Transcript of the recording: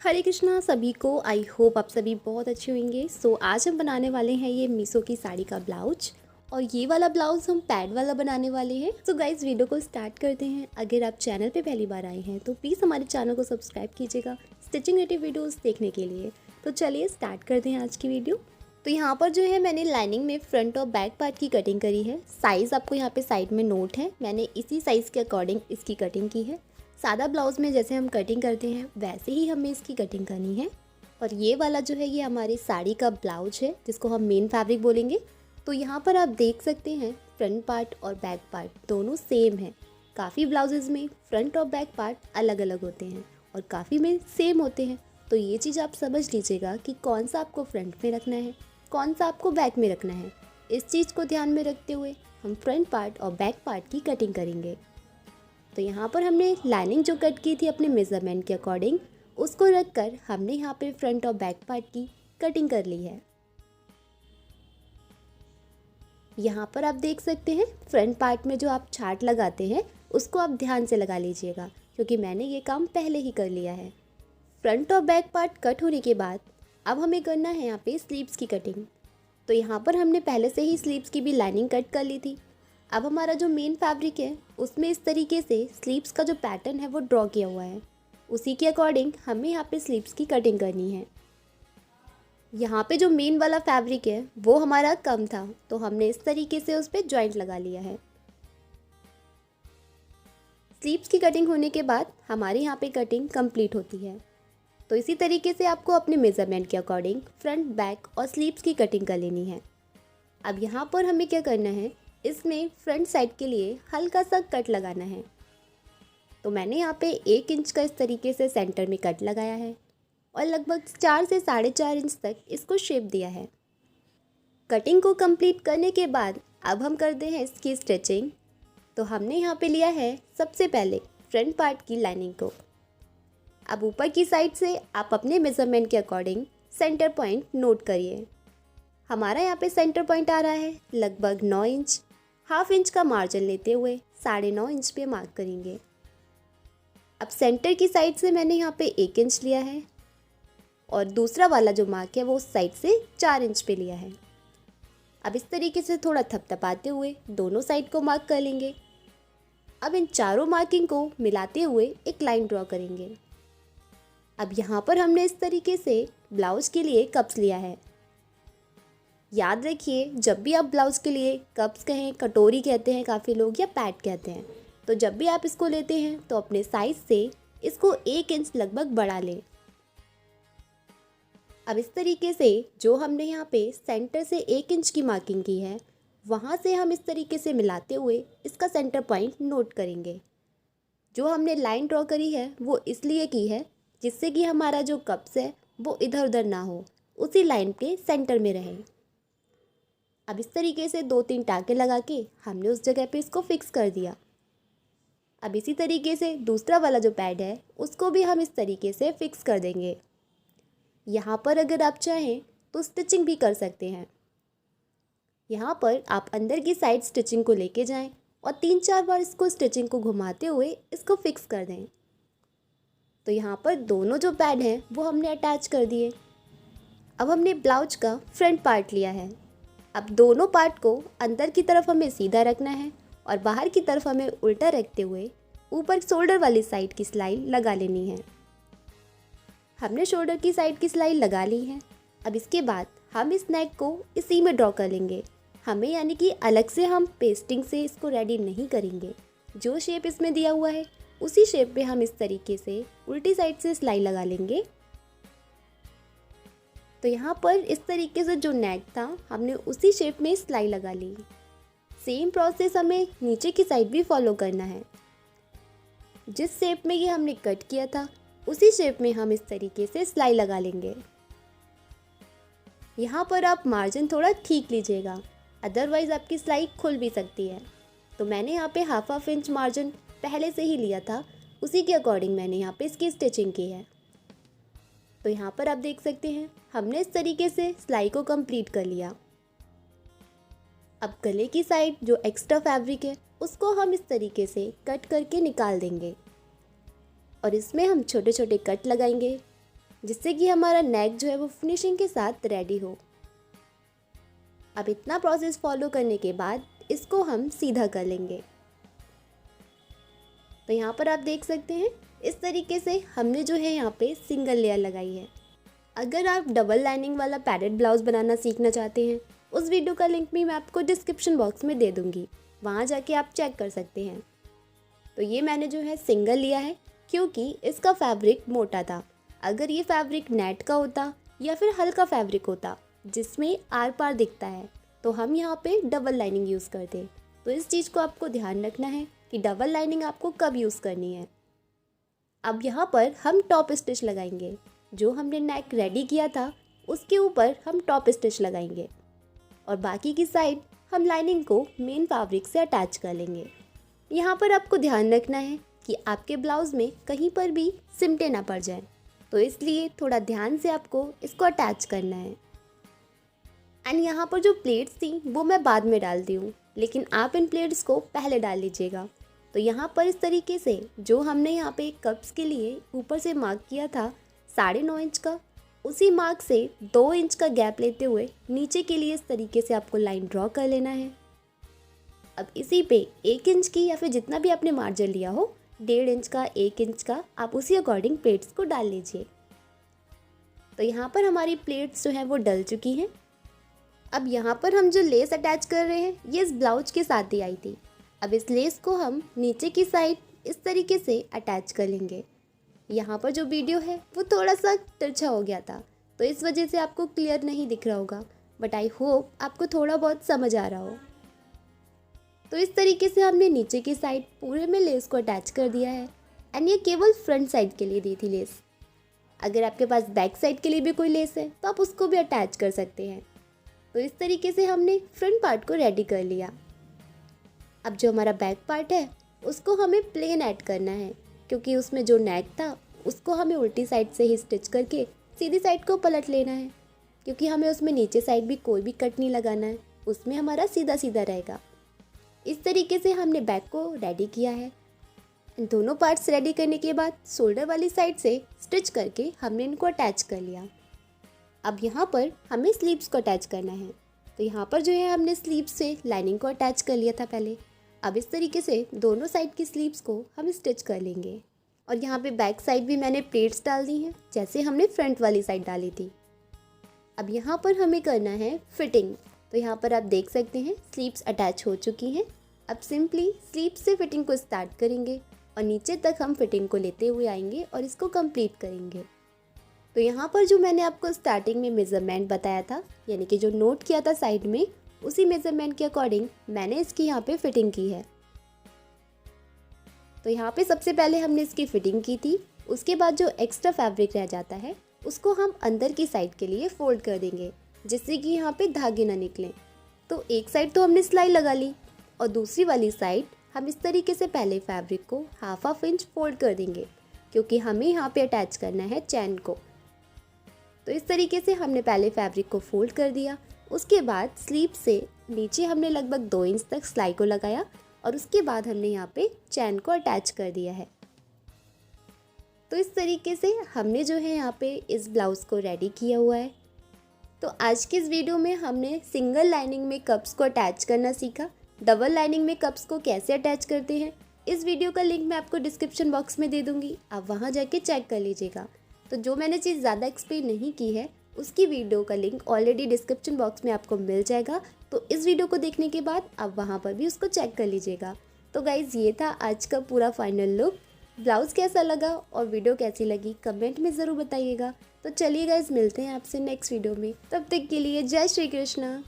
हरे कृष्णा सभी को। I hope आप सभी बहुत अच्छे होंगे। आज हम बनाने वाले हैं ये मीशो की साड़ी का ब्लाउज, और ये वाला ब्लाउज हम पैड वाला बनाने वाले हैं। गाइज वीडियो को स्टार्ट करते हैं। अगर आप चैनल पे पहली बार आए हैं तो प्लीज़ हमारे चैनल को सब्सक्राइब कीजिएगा स्टिचिंग रिलेटेड वीडियोस देखने के लिए। तो चलिए स्टार्ट करते हैं आज की वीडियो। तो यहाँ पर जो है मैंने लाइनिंग में फ्रंट और बैक पार्ट की कटिंग करी है। साइज़ आपको यहाँ पे साइड में नोट है, मैंने इसी साइज़ के अकॉर्डिंग इसकी कटिंग की है। सादा ब्लाउज़ में जैसे हम कटिंग करते हैं वैसे ही हमें इसकी कटिंग करनी है। और ये वाला जो है ये हमारी साड़ी का ब्लाउज है जिसको हम मेन फैब्रिक बोलेंगे। तो यहाँ पर आप देख सकते हैं फ्रंट पार्ट और बैक पार्ट दोनों सेम है। काफ़ी ब्लाउजेज़ में फ्रंट और बैक पार्ट अलग अलग होते हैं और काफ़ी में सेम होते हैं। तो ये चीज़ आप समझ लीजिएगा कि कौन सा आपको फ्रंट में रखना है, कौन सा आपको बैक में रखना है। इस चीज़ को ध्यान में रखते हुए हम फ्रंट पार्ट और बैक पार्ट की कटिंग करेंगे। तो यहाँ पर हमने लाइनिंग जो कट की थी अपने मेज़रमेंट के अकॉर्डिंग, उसको रखकर हमने यहाँ पे फ्रंट और बैक पार्ट की कटिंग कर ली है। यहाँ पर आप देख सकते हैं फ्रंट पार्ट में जो आप चार्ट लगाते हैं उसको आप ध्यान से लगा लीजिएगा, क्योंकि मैंने ये काम पहले ही कर लिया है। फ्रंट और बैक पार्ट कट होने के बाद अब हमें करना है यहाँ पे स्लीव्स की कटिंग। तो यहाँ पर हमने पहले से ही स्लीव्स की भी लाइनिंग कट कर ली थी। अब हमारा जो मेन फैब्रिक है उसमें इस तरीके से स्लीव्स का जो पैटर्न है वो ड्रॉ किया हुआ है। उसी के अकॉर्डिंग हमें यहाँ पे स्लीव्स की कटिंग करनी है। यहाँ पे जो मेन वाला फैब्रिक है वो हमारा कम था, तो हमने इस तरीके से उस पर जॉइंट लगा लिया है। स्लीव्स की कटिंग होने के बाद हमारे यहाँ पे कटिंग कंप्लीट होती है। तो इसी तरीके से आपको अपने मेज़रमेंट के अकॉर्डिंग फ्रंट, बैक और स्लीव्स की कटिंग कर लेनी है। अब यहाँ पर हमें क्या करना है, इसमें फ्रंट साइड के लिए हल्का सा कट लगाना है। तो मैंने यहाँ पे 1 इंच का इस तरीके से सेंटर में कट लगाया है और लगभग 4 से 4.5 इंच तक इसको शेप दिया है। कटिंग को कंप्लीट करने के बाद अब हम करते हैं इसकी स्टिचिंग। तो हमने यहाँ पे लिया है सबसे पहले फ्रंट पार्ट की लाइनिंग को। अब ऊपर की साइड से आप अपने मेज़रमेंट के अकॉर्डिंग सेंटर पॉइंट नोट करिए। हमारा यहाँ पे सेंटर पॉइंट आ रहा है लगभग 9 इंच। हाफ इंच का मार्जिन लेते हुए 9.5 इंच पे मार्क करेंगे। अब सेंटर की साइड से मैंने यहाँ पे 1 इंच लिया है और दूसरा वाला जो मार्क है वो उस साइड से 4 इंच पे लिया है। अब इस तरीके से थोड़ा थपथपाते हुए दोनों साइड को मार्क कर लेंगे। अब इन चारों मार्किंग को मिलाते हुए एक लाइन ड्रॉ करेंगे। अब यहाँ पर हमने इस तरीके से ब्लाउज के लिए कप्स लिया है। याद रखिए जब भी आप ब्लाउज़ के लिए कप्स कहें, कटोरी कहते हैं काफ़ी लोग, या पैड कहते हैं, तो जब भी आप इसको लेते हैं तो अपने साइज़ से इसको 1 इंच लगभग बढ़ा लें। अब इस तरीके से जो हमने यहाँ पे सेंटर से 1 इंच की मार्किंग की है वहाँ से हम इस तरीके से मिलाते हुए इसका सेंटर पॉइंट नोट करेंगे। जो हमने लाइन ड्रॉ करी है वो इसलिए की है जिससे कि हमारा जो कप्स है वो इधर उधर ना हो, उसी लाइन के सेंटर में रहे। अब इस तरीके से 2-3 टाँके लगा के हमने उस जगह पे इसको फिक्स कर दिया। अब इसी तरीके से दूसरा वाला जो पैड है उसको भी हम इस तरीके से फिक्स कर देंगे। यहाँ पर अगर आप चाहें तो स्टिचिंग भी कर सकते हैं। यहाँ पर आप अंदर की साइड स्टिचिंग को लेके जाएं और 3-4 बार इसको स्टिचिंग को घुमाते हुए इसको फिक्स कर दें। तो यहाँ पर दोनों जो पैड हैं वो हमने अटैच कर दिए। अब हमने ब्लाउज का फ्रंट पार्ट लिया है। अब दोनों पार्ट को अंदर की तरफ हमें सीधा रखना है और बाहर की तरफ हमें उल्टा रखते हुए ऊपर शोल्डर वाली साइड की सिलाई लगा लेनी है। हमने शोल्डर की साइड की सिलाई लगा ली है। अब इसके बाद हम इस नेक को इसी में ड्रॉ कर लेंगे। हमें यानी कि अलग से हम पेस्टिंग से इसको रेडी नहीं करेंगे। जो शेप इसमें दिया हुआ है उसी शेप पे हम इस तरीके से उल्टी साइड से सिलाई लगा लेंगे। तो यहाँ पर इस तरीके से जो नेक था हमने उसी शेप में सिलाई लगा ली। सेम प्रोसेस हमें नीचे की साइड भी फॉलो करना है। जिस शेप में ये हमने कट किया था उसी शेप में हम इस तरीके से सिलाई लगा लेंगे। यहाँ पर आप मार्जिन थोड़ा ठीक लीजिएगा, अदरवाइज़ आपकी सिलाई खुल भी सकती है। तो मैंने यहाँ पे हाफ इंच मार्जिन पहले से ही लिया था, उसी के अकॉर्डिंग मैंने यहाँ पे इसकी स्टिचिंग की है। तो यहाँ पर आप देख सकते हैं हमने इस तरीके से सिलाई को कंप्लीट कर लिया। अब गले की साइड जो एक्स्ट्रा फैब्रिक है उसको हम इस तरीके से कट करके निकाल देंगे और इसमें हम छोटे छोटे कट लगाएंगे जिससे कि हमारा नेक जो है वो फिनिशिंग के साथ रेडी हो। अब इतना प्रोसेस फॉलो करने के बाद इसको हम सीधा कर लेंगे। तो यहाँ पर आप देख सकते हैं इस तरीके से हमने जो है यहाँ पे सिंगल लेयर लगाई है। अगर आप डबल लाइनिंग वाला पैडेड ब्लाउज बनाना सीखना चाहते हैं, उस वीडियो का लिंक भी मैं आपको डिस्क्रिप्शन बॉक्स में दे दूँगी, वहाँ जाके आप चेक कर सकते हैं। तो ये मैंने जो है सिंगल लिया है क्योंकि इसका फैब्रिक मोटा था। अगर ये फैब्रिक नेट का होता या फिर हल्का फैब्रिक होता जिसमें आर पार दिखता है, तो हम यहाँ पे डबल लाइनिंग यूज़ करते। तो इस चीज़ को आपको ध्यान रखना है कि डबल लाइनिंग आपको कब यूज़ करनी है। अब यहाँ पर हम टॉप स्टिच लगाएंगे। जो हमने नेक रेडी किया था उसके ऊपर हम टॉप स्टिच लगाएंगे और बाकी की साइड हम लाइनिंग को मेन फैब्रिक से अटैच कर लेंगे। यहाँ पर आपको ध्यान रखना है कि आपके ब्लाउज़ में कहीं पर भी सिमटे ना पड़ जाए, तो इसलिए थोड़ा ध्यान से आपको इसको अटैच करना है। एंड यहाँ पर जो प्लेट्स थी वो मैं बाद में डालती हूँ, लेकिन आप इन प्लेट्स को पहले डाल लीजिएगा। तो यहाँ पर इस तरीके से जो हमने यहाँ पे कप्स के लिए ऊपर से मार्क किया था 9.5 इंच का, उसी मार्क से 2 इंच का गैप लेते हुए नीचे के लिए इस तरीके से आपको लाइन ड्रॉ कर लेना है। अब इसी पे 1 इंच की या फिर जितना भी आपने मार्जिन लिया हो, 1.5 इंच का, 1 इंच का, आप उसी अकॉर्डिंग प्लेट्स को डाल लीजिए। तो यहाँ पर हमारी प्लेट्स जो हैं वो डल चुकी हैं। अब यहाँ पर हम जो लेस अटैच कर रहे हैं ये इस ब्लाउज के साथ ही आई थी। अब इस लेस को हम नीचे की साइड इस तरीके से अटैच कर लेंगे। यहाँ पर जो वीडियो है वो थोड़ा सा तिरछा हो गया था, तो इस वजह से आपको क्लियर नहीं दिख रहा होगा, बट आई होप आपको थोड़ा बहुत समझ आ रहा हो। तो इस तरीके से हमने नीचे की साइड पूरे में लेस को अटैच कर दिया है। एंड ये केवल फ्रंट साइड के लिए दी थी लेस। अगर आपके पास बैक साइड के लिए भी कोई लेस है तो आप उसको भी अटैच कर सकते हैं। तो इस तरीके से हमने फ्रंट पार्ट को रेडी कर लिया। अब जो हमारा बैक पार्ट है उसको हमें प्लेन ऐड करना है, क्योंकि उसमें जो नेक था उसको हमें उल्टी साइड से ही स्टिच करके सीधी साइड को पलट लेना है, क्योंकि हमें उसमें नीचे साइड भी कोई भी कट नहीं लगाना है, उसमें हमारा सीधा सीधा रहेगा। इस तरीके से हमने बैक को रेडी किया है। इन दोनों पार्ट्स रेडी करने के बाद शोल्डर वाली साइड से स्टिच करके हमने इनको अटैच कर लिया। अब यहाँ पर हमें स्लीव्स को अटैच करना है। तो यहाँ पर जो है हमने स्लीव्स से लाइनिंग को अटैच कर लिया था पहले। अब इस तरीके से दोनों साइड की स्लीव्स को हम स्टिच कर लेंगे। और यहाँ पे बैक साइड भी मैंने प्लेट्स डाल दी हैं, जैसे हमने फ्रंट वाली साइड डाली थी। अब यहाँ पर हमें करना है फिटिंग। तो यहाँ पर आप देख सकते हैं स्लीव्स अटैच हो चुकी हैं। अब सिंपली स्लीव्स से फिटिंग को स्टार्ट करेंगे और नीचे तक हम फिटिंग को लेते हुए आएंगे और इसको कंप्लीट करेंगे। तो यहाँ पर जो मैंने आपको स्टार्टिंग में मेज़रमेंट बताया था, यानी कि जो नोट किया था साइड में, उसी मेज़रमेंट के अकॉर्डिंग मैंने इसकी यहाँ पे फिटिंग की है। तो यहाँ पे सबसे पहले हमने इसकी फिटिंग की थी। उसके बाद जो एक्स्ट्रा फैब्रिक रह जाता है उसको हम अंदर की साइड के लिए फोल्ड कर देंगे, जिससे कि यहाँ पे धागे ना निकलें। तो एक साइड तो हमने सिलाई लगा ली और दूसरी वाली साइड हम इस तरीके से पहले फैब्रिक को हाफ इंच फोल्ड कर देंगे, क्योंकि हमें यहाँ पे अटैच करना है चैन को। तो इस तरीके से हमने पहले फैब्रिक को फोल्ड कर दिया। उसके बाद स्लीव से नीचे हमने लगभग 2 इंच तक सिलाई को लगाया और उसके बाद हमने यहाँ पे चैन को अटैच कर दिया है। तो इस तरीके से हमने जो है यहाँ पे इस ब्लाउज़ को रेडी किया हुआ है। तो आज की इस वीडियो में हमने सिंगल लाइनिंग में कप्स को अटैच करना सीखा। डबल लाइनिंग में कप्स को कैसे अटैच करते हैं, इस वीडियो का लिंक मैं आपको डिस्क्रिप्शन बॉक्स में दे दूँगी, आप वहाँ जाके चेक कर लीजिएगा। तो जो मैंने चीज़ ज़्यादा एक्सप्लेन नहीं की है उसकी वीडियो का लिंक ऑलरेडी डिस्क्रिप्शन बॉक्स में आपको मिल जाएगा। तो इस वीडियो को देखने के बाद आप वहाँ पर भी उसको चेक कर लीजिएगा। तो गाइज़ ये था आज का पूरा फाइनल लुक। ब्लाउज़ कैसा लगा और वीडियो कैसी लगी कमेंट में ज़रूर बताइएगा। तो चलिए गाइज़ मिलते हैं आपसे नेक्स्ट वीडियो में, तब तक के लिए जय श्री कृष्णा।